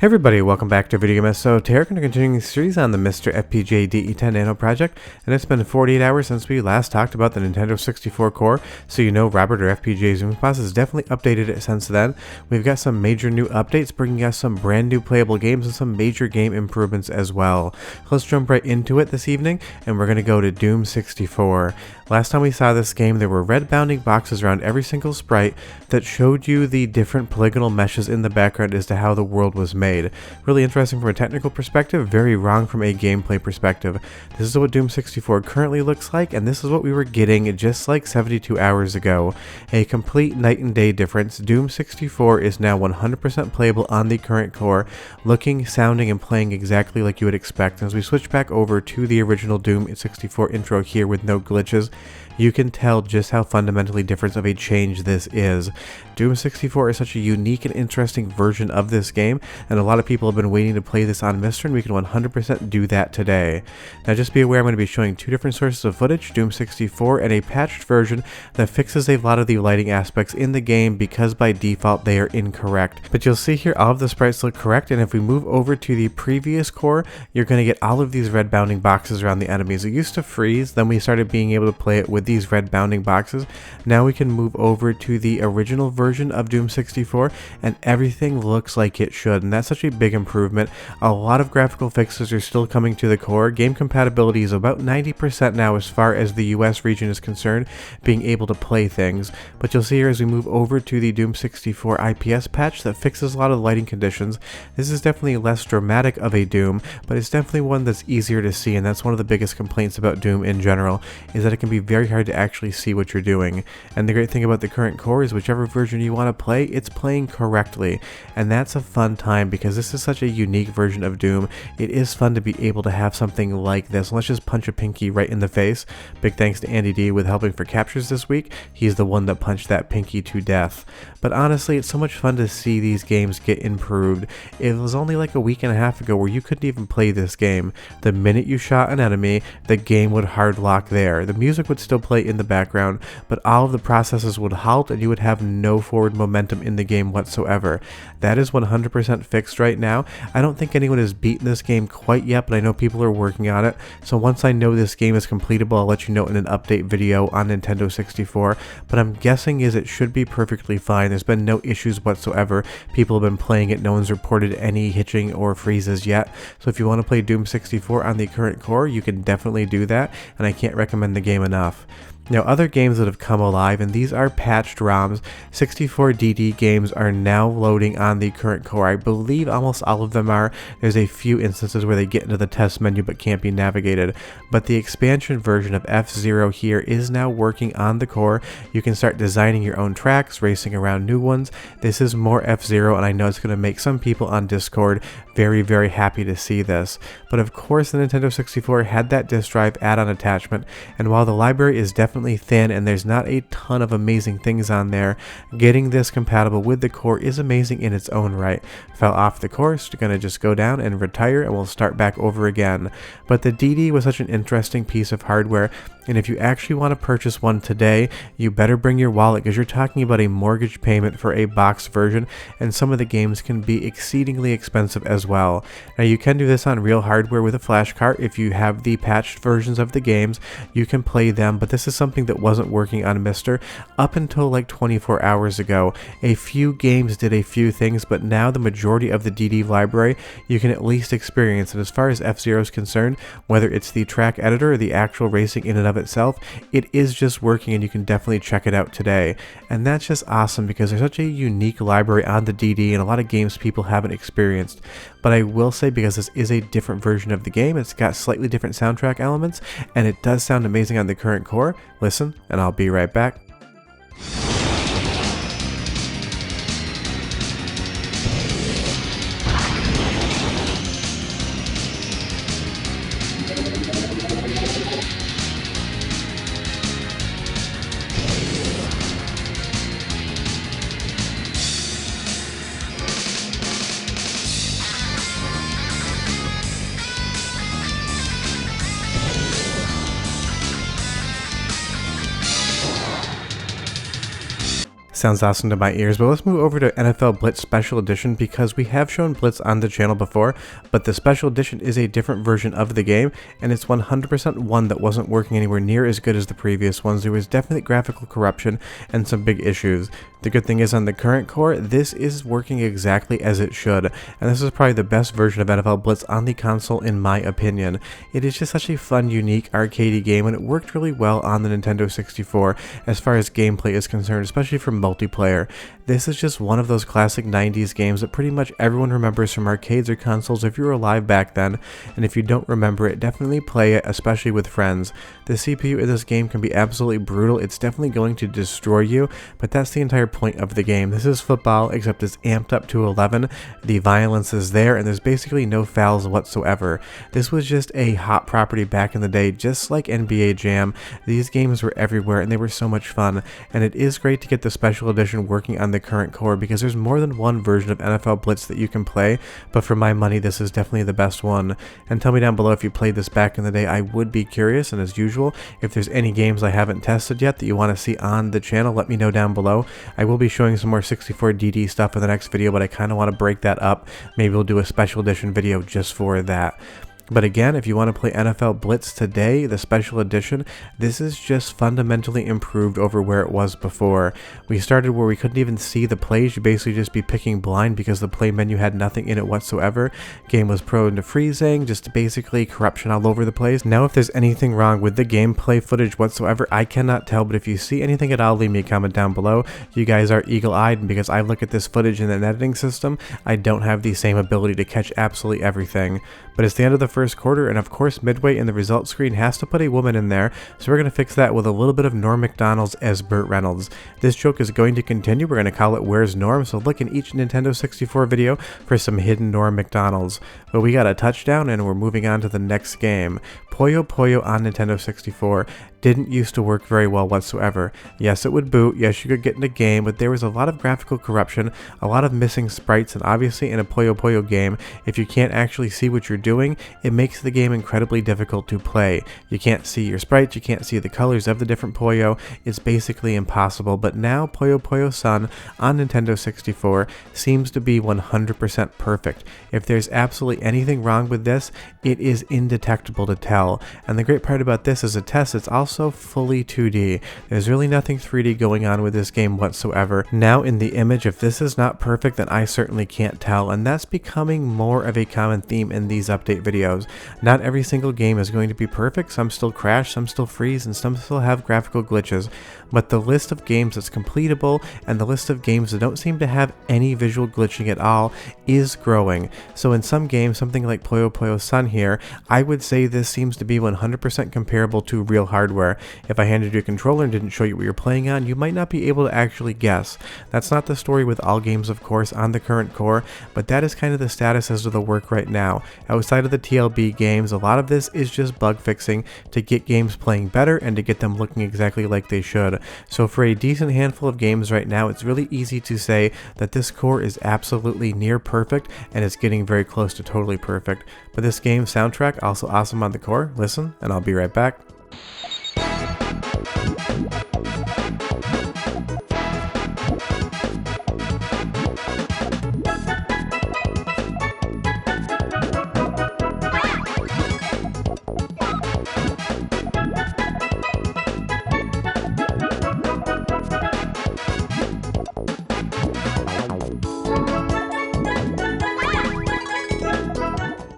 Hey everybody, welcome back to Video Game. So today we're going to continue the series on the MiSTer FPGA DE10 Nano project, and it's been 48 hours since we last talked about the Nintendo 64 core, so you know Robert or FPGAZumSpass has definitely updated it since then. We've got some major new updates bringing us some brand new playable games and some major game improvements as well. Let's jump right into it this evening, and we're going to go to Doom 64. Last time we saw this game, there were red bounding boxes around every single sprite that showed you the different polygonal meshes in the background as to how the world was made. Really interesting from a technical perspective, very wrong from a gameplay perspective. This is what Doom 64 currently looks like, and this is what we were getting just like 72 hours ago. A complete night and day difference. Doom 64 is now 100% playable on the current core, looking, sounding, and playing exactly like you would expect. As we switch back over to the original Doom 64 intro here with no glitches, you can tell just how fundamentally different of a change this is. Doom 64 is such a unique and interesting version of this game, and a lot of people have been waiting to play this on MiSTer, and we can 100% do that today. Now just be aware I'm going to be showing two different sources of footage, Doom 64 and a patched version that fixes a lot of the lighting aspects in the game because by default they are incorrect. But you'll see here all of the sprites look correct, and if we move over to the previous core, you're going to get all of these red bounding boxes around the enemies. It used to freeze, then we started being able to play it with these red bounding boxes. Now we can move over to the original version of Doom 64 and everything looks like it should, and that's such a big improvement. A lot of graphical fixes are still coming to the core. Game compatibility is about 90% now as far as the US region is concerned, being able to play things. But you'll see here as we move over to the Doom 64 IPS patch that fixes a lot of lighting conditions. This is definitely less dramatic of a Doom, but it's definitely one that's easier to see, and that's one of the biggest complaints about Doom in general, is that it can be very hard to actually see what you're doing. And the great thing about the current core is whichever version you want to play, it's playing correctly, and that's a fun time because this is such a unique version of Doom. It is fun to be able to have something like this. Let's just punch a pinky right in the face. Big thanks to Andy D with helping for captures this week. He's the one that punched that pinky to death. But honestly, it's so much fun to see these games get improved. It was only like a week and a half ago where you couldn't even play this game. The minute you shot an enemy, the game would hard lock there. The music would still play in the background, but all of the processes would halt and you would have no forward momentum in the game whatsoever. That is 100% fixed right now. I don't think anyone has beaten this game quite yet, but I know people are working on it. So once I know this game is completable, I'll let you know in an update video on Nintendo 64. But I'm guessing it should be perfectly fine. There's been no issues whatsoever. People have been playing it. No one's reported any hitching or freezes yet. So if you want to play Doom 64 on the current core, you can definitely do that, and I can't recommend the game enough. Now, other games that have come alive, and these are patched ROMs, 64 DD games are now loading on the current core. I believe almost all of them are. There's a few instances where they get into the test menu but can't be navigated. But the expansion version of F-Zero here is now working on the core. You can start designing your own tracks, racing around new ones. This is more F-Zero, and I know it's going to make some people on Discord very, very happy to see this. But of course, the Nintendo 64 had that disk drive add-on attachment, and while the library is definitely thin and there's not a ton of amazing things on there, getting this compatible with the core is amazing in its own right. Fell off the course, you're gonna just go down and retire and we'll start back over again. But the DD was such an interesting piece of hardware, and if you actually want to purchase one today, you better bring your wallet because you're talking about a mortgage payment for a box version, and some of the games can be exceedingly expensive as well. Now you can do this on real hardware with a flash cart. If you have the patched versions of the games, you can play them, but this is something that wasn't working on MiSTer up until like 24 hours ago. A few games did a few things, but now the majority of the DD library you can at least experience. And as far as F-Zero is concerned, whether it's the track editor or the actual racing in and of itself, it is just working, and you can definitely check it out today. And that's just awesome because there's such a unique library on the DD and a lot of games people haven't experienced. But I will say, because this is a different version of the game, it's got slightly different soundtrack elements, and it does sound amazing on the current core. Listen, and I'll be right back. Sounds awesome to my ears, but let's move over to NFL Blitz Special Edition because we have shown Blitz on the channel before, but the Special Edition is a different version of the game, and it's 100% one that wasn't working anywhere near as good as the previous ones. There was definitely graphical corruption and some big issues. The good thing is on the current core, this is working exactly as it should, and this is probably the best version of NFL Blitz on the console in my opinion. It is just such a fun, unique, arcadey game, and it worked really well on the Nintendo 64 as far as gameplay is concerned, especially for multiplayer. This is just one of those classic 90s games that pretty much everyone remembers from arcades or consoles if you were alive back then, and if you don't remember it, definitely play it, especially with friends. The CPU in this game can be absolutely brutal. It's definitely going to destroy you, but that's the entire point of the game. This is football, except it's amped up to 11. The violence is there, and there's basically no fouls whatsoever. This was just a hot property back in the day, just like NBA Jam. These games were everywhere, and they were so much fun, and it is great to get the Special Edition working on the current core because there's more than one version of NFL Blitz that you can play, but for my money this is definitely the best one. And tell me down below if you played this back in the day. I would be curious, and as usual, if there's any games I haven't tested yet that you want to see on the channel, let me know down below. I will be showing some more 64 DD stuff in the next video, but I kind of want to break that up. Maybe we'll do a Special Edition video just for that. But again, if you want to play NFL Blitz today, the Special Edition, this is just fundamentally improved over where it was before. We started where we couldn't even see the plays. You'd basically just be picking blind because the play menu had nothing in it whatsoever. Game was prone to freezing, just basically corruption all over the place. Now if there's anything wrong with the gameplay footage whatsoever, I cannot tell, but if you see anything at all, leave me a comment down below. You guys are eagle-eyed, and because I look at this footage in an editing system, I don't have the same ability to catch absolutely everything. But it's the end of the first quarter, and of course midway in the results screen has to put a woman in there, so we're going to fix that with a little bit of Norm Macdonald's as Burt Reynolds. This joke is going to continue. We're going to call it Where's Norm, so look in each Nintendo 64 video for some hidden Norm Macdonald's. But we got a touchdown, and we're moving on to the next game. Puyo Puyo on Nintendo 64 didn't used to work very well whatsoever. Yes, it would boot, yes, you could get in a game, but there was a lot of graphical corruption, a lot of missing sprites, and obviously in a Puyo Puyo game, if you can't actually see what you're doing, it makes the game incredibly difficult to play. You can't see your sprites, you can't see the colors of the different Puyo, it's basically impossible. But now Puyo Puyo Sun on Nintendo 64 seems to be 100% perfect. If there's absolutely anything wrong with this, it is indetectable to tell. And the great part about this is a test, it's also fully 2D. There's really nothing 3D going on with this game whatsoever. Now in the image, if this is not perfect, then I certainly can't tell, and that's becoming more of a common theme in these update videos. Not every single game is going to be perfect. Some still crash, some still freeze, and some still have graphical glitches, but the list of games that's completable and the list of games that don't seem to have any visual glitching at all is growing. So in some games, something like Puyo Puyo Sun here, I would say this seems to be 100% comparable to real hardware. If I handed you a controller and didn't show you what you're playing on, you might not be able to actually guess. That's not the story with all games, of course, on the current core, but that is kind of the status as to the work right now. Outside of the TLB games, a lot of this is just bug fixing to get games playing better and to get them looking exactly like they should. So for a decent handful of games right now, it's really easy to say that this core is absolutely near perfect and it's getting very close to totally perfect. But this game's soundtrack also awesome on the core. Listen, and I'll be right back.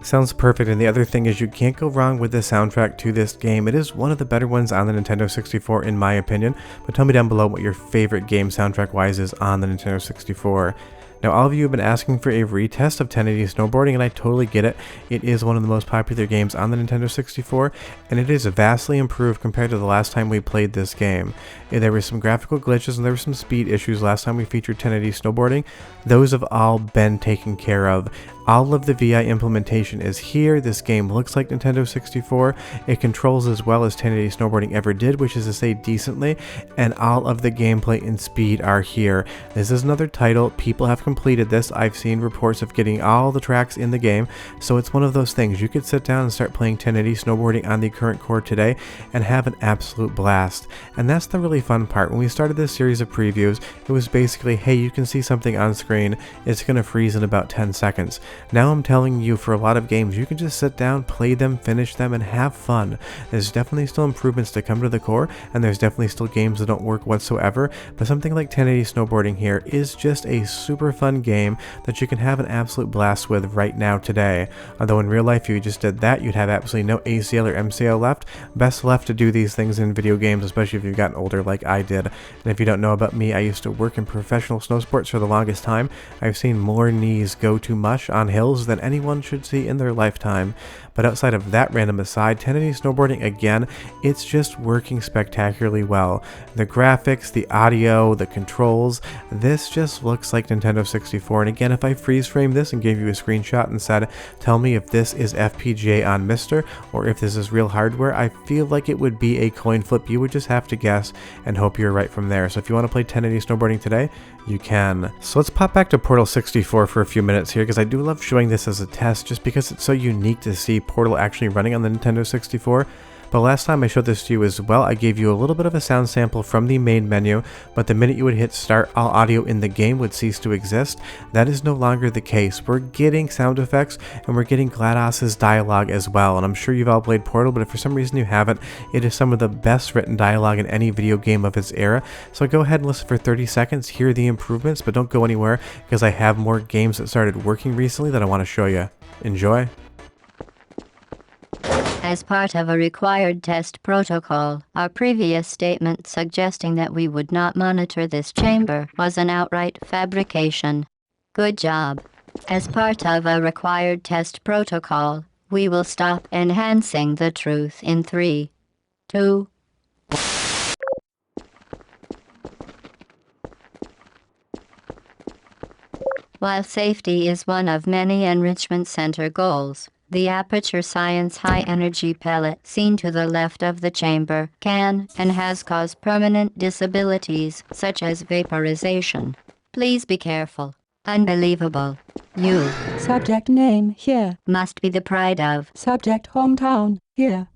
Sounds perfect, and the other thing is you can't go wrong with the soundtrack to this game. It is one of the better ones on the Nintendo 64 in my opinion, but tell me down below what your favorite game soundtrack wise is on the Nintendo 64. Now, all of you have been asking for a retest of 1080 Snowboarding, and I totally get it. It is one of the most popular games on the Nintendo 64, and it is vastly improved compared to the last time we played this game. There were some graphical glitches and there were some speed issues last time we featured 1080 Snowboarding. Those have all been taken care of. All of the VI implementation is here. This game looks like Nintendo 64. It controls as well as 1080 snowboarding ever did, which is to say decently, and all of the gameplay and speed are here. This is another title. People have completed this. I've seen reports of getting all the tracks in the game, so it's one of those things. You could sit down and start playing 1080 snowboarding on the current core today and have an absolute blast. And that's the really fun part. When we started this series of previews, it was basically, hey, you can see something on screen, it's going to freeze in about 10 seconds. Now I'm telling you, for a lot of games, you can just sit down, play them, finish them, and have fun. There's definitely still improvements to come to the core, and there's definitely still games that don't work whatsoever, but something like 1080 snowboarding here is just a super fun game that you can have an absolute blast with right now today. Although in real life, if you just did that, you'd have absolutely no ACL or MCL left. Best left to do these things in video games, especially if you've gotten older like I did. And if you don't know about me, I used to work in professional snow sports for the longest time. I've seen more knees go to mush on hills than anyone should see in their lifetime. But outside of that random aside, 1080 snowboarding, again, it's just working spectacularly well. The graphics, the audio, the controls, this just looks like Nintendo 64. And again, if I freeze frame this and gave you a screenshot and said, tell me if this is FPGA on MiSTer or if this is real hardware, I feel like it would be a coin flip. You would just have to guess and hope you're right from there. So if you want to play 1080 snowboarding today, you can. So let's pop back to Portal 64 for a few minutes here, because I do love showing this as a test just because it's so unique to see Portal actually running on the Nintendo 64. But last time I showed this to you as well, I gave you a little bit of a sound sample from the main menu, but the minute you would hit start, all audio in the game would cease to exist. That is no longer the case. We're getting sound effects, and we're getting GLaDOS's dialogue as well. And I'm sure you've all played Portal, but if for some reason you haven't, it is some of the best written dialogue in any video game of its era. So go ahead and listen for 30 seconds, hear the improvements, but don't go anywhere, because I have more games that started working recently that I want to show you. Enjoy! As part of a required test protocol, our previous statement suggesting that we would not monitor this chamber was an outright fabrication. Good job. As part of a required test protocol, we will stop enhancing the truth in 3, 2, While safety is one of many Enrichment Center goals, the Aperture Science high-energy pellet seen to the left of the chamber can and has caused permanent disabilities such as vaporization. Please be careful. Unbelievable. You, Subject name here. must be the pride of. Subject hometown here.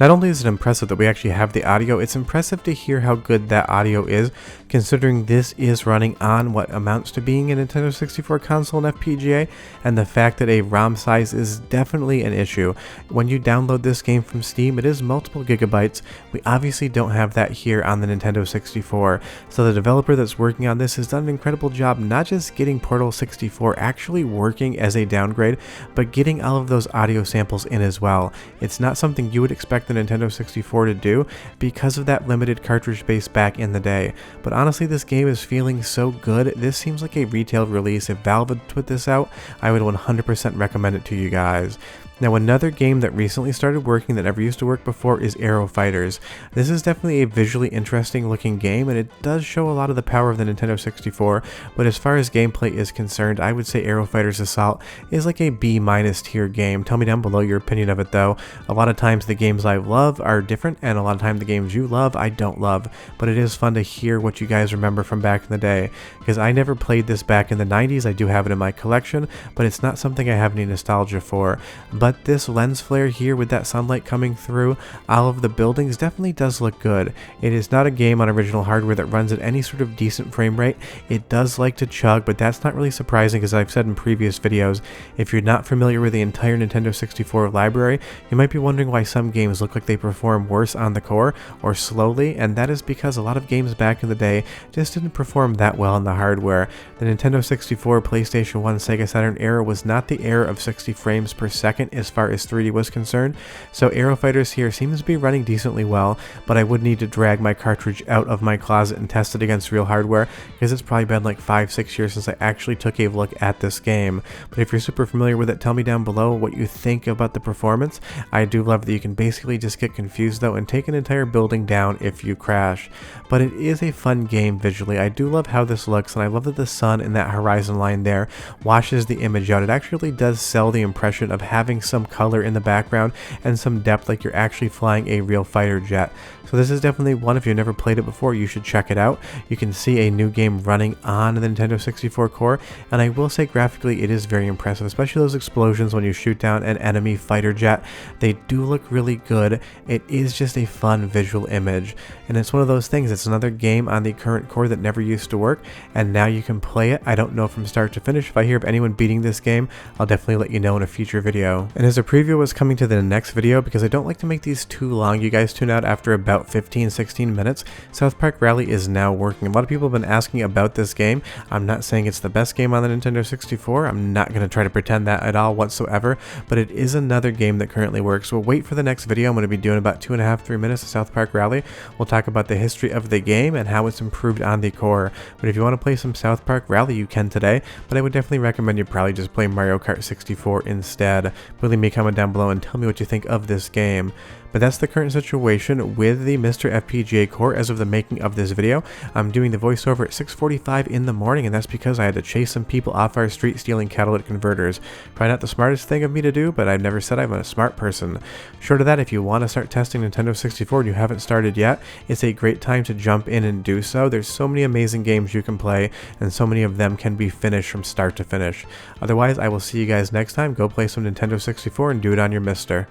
Not only is it impressive that we actually have the audio, it's impressive to hear how good that audio is, considering this is running on what amounts to being a Nintendo 64 console and FPGA, and the fact that a ROM size is definitely an issue. When you download this game from Steam, it is multiple gigabytes. We obviously don't have that here on the Nintendo 64, so the developer that's working on this has done an incredible job not just getting Portal 64 actually working as a downgrade, but getting all of those audio samples in as well. It's not something you would expect the Nintendo 64 to do because of that limited cartridge space back in the day. But honestly, this game is feeling so good. This seems like a retail release. If Valve had put this out, I would 100% recommend it to you guys. Now, another game that recently started working that never used to work before is Aero Fighters. This is definitely a visually interesting looking game, and it does show a lot of the power of the Nintendo 64, but as far as gameplay is concerned, I would say Aero Fighters Assault is like a B- tier game. Tell me down below your opinion of it though. A lot of times the games I love are different, and a lot of times the games you love I don't love, but it is fun to hear what you guys remember from back in the day, because I never played this back in the 90s. I do have it in my collection, but it's not something I have any nostalgia for. But this lens flare here with that sunlight coming through all of the buildings definitely does look good. It is not a game on original hardware that runs at any sort of decent frame rate. It does like to chug, but that's not really surprising, because I've said in previous videos, if you're not familiar with the entire Nintendo 64 library, you might be wondering why some games look like they perform worse on the core or slowly, and that is because a lot of games back in the day just didn't perform that well on the hardware. The Nintendo 64, PlayStation 1, Sega Saturn era was not the era of 60 frames per second as far as 3D was concerned. So Aero Fighters here seems to be running decently well, but I would need to drag my cartridge out of my closet and test it against real hardware, because it's probably been like 5-6 years since I actually took a look at this game. But if you're super familiar with it, tell me down below what you think about the performance. I do love that you can basically just get confused though and take an entire building down if you crash. But it is a fun game visually. I do love how this looks, and I love that the sun and that horizon line there washes the image out. It actually does sell the impression of having some color in the background and some depth, like you're actually flying a real fighter jet. So this is definitely one, if you've never played it before, you should check it out. You can see a new game running on the Nintendo 64 core, and I will say graphically it is very impressive, especially those explosions when you shoot down an enemy fighter jet. They do look really good. It is just a fun visual image, and it's one of those things. It's another game on the current core that never used to work, and now you can play it. I don't know from start to finish. If I hear of anyone beating this game, I'll definitely let you know in a future video. And as a preview was coming to the next video, because I don't like to make these too long, you guys tune out after about 15-16 minutes. South Park Rally is now working. A lot of people have been asking about this game. I'm not saying it's the best game on the Nintendo 64. I'm not going to try to pretend that at all whatsoever, but it is another game that currently works. We'll wait for the next video. I'm going to be doing about 2.5-3 minutes of South Park Rally. We'll talk about the history of the game and how it's improved on the core. But if you want to play some South Park Rally, you can today, but I would definitely recommend you probably just play Mario Kart 64 instead. Please leave me a comment down below and tell me what you think of this game. But that's the current situation with the MiSTer FPGA core as of the making of this video. I'm doing the voiceover at 6:45 in the morning, and that's because I had to chase some people off our street stealing catalytic converters. Probably not the smartest thing of me to do, but I've never said I'm a smart person. Short of that, if you want to start testing Nintendo 64 and you haven't started yet, it's a great time to jump in and do so. There's so many amazing games you can play, and so many of them can be finished from start to finish. Otherwise, I will see you guys next time. Go play some Nintendo 64 and do it on your MiSTer.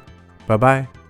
Bye-bye.